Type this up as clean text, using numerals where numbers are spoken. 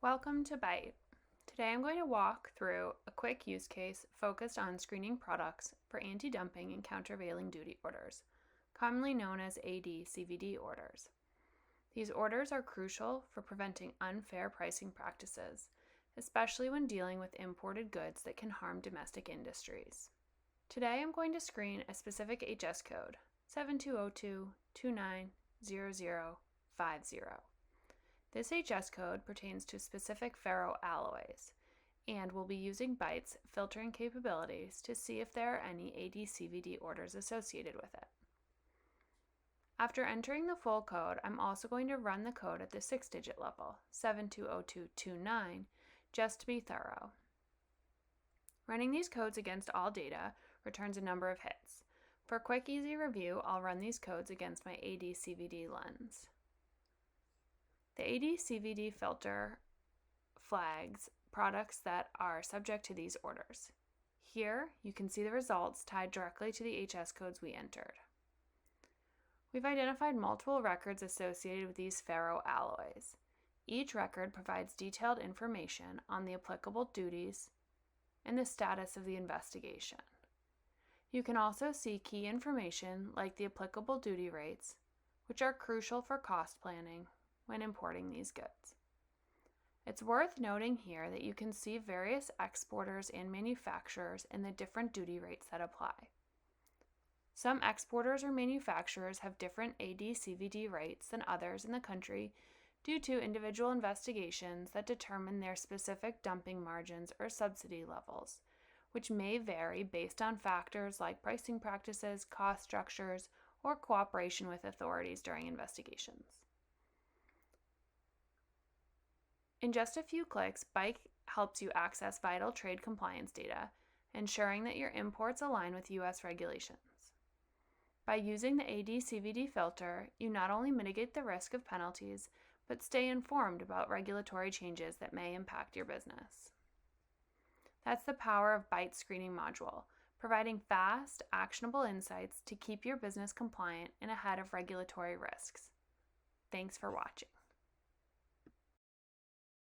Welcome to Byte. Today I'm going to walk through a quick use case focused on screening products for anti-dumping and countervailing duty orders, commonly known as AD/CVD orders. These orders are crucial for preventing unfair pricing practices, especially when dealing with imported goods that can harm domestic industries. Today I'm going to screen a specific HS code, 7202290050. This HS code pertains to specific ferroalloys, and we'll be using Byte's filtering capabilities to see if there are any AD/CVD orders associated with it. After entering the full code, I'm also going to run the code at the 6-digit level, 720229, just to be thorough. Running these codes against all data returns a number of hits. For a quick, easy review, I'll run these codes against my AD/CVD lens. The AD/CVD filter flags products that are subject to these orders. Here, you can see the results tied directly to the HS codes we entered. We've identified multiple records associated with these ferroalloys. Each record provides detailed information on the applicable duties and the status of the investigation. You can also see key information like the applicable duty rates, which are crucial for cost planning when importing these goods. It's worth noting here that you can see various exporters and manufacturers and the different duty rates that apply. Some exporters or manufacturers have different AD/CVD rates than others in the country due to individual investigations that determine their specific dumping margins or subsidy levels, which may vary based on factors like pricing practices, cost structures, or cooperation with authorities during investigations. In just a few clicks, Byte helps you access vital trade compliance data, ensuring that your imports align with U.S. regulations. By using the AD/CVD filter, you not only mitigate the risk of penalties, but stay informed about regulatory changes that may impact your business. That's the power of Byte's screening module, providing fast, actionable insights to keep your business compliant and ahead of regulatory risks. Thanks for watching.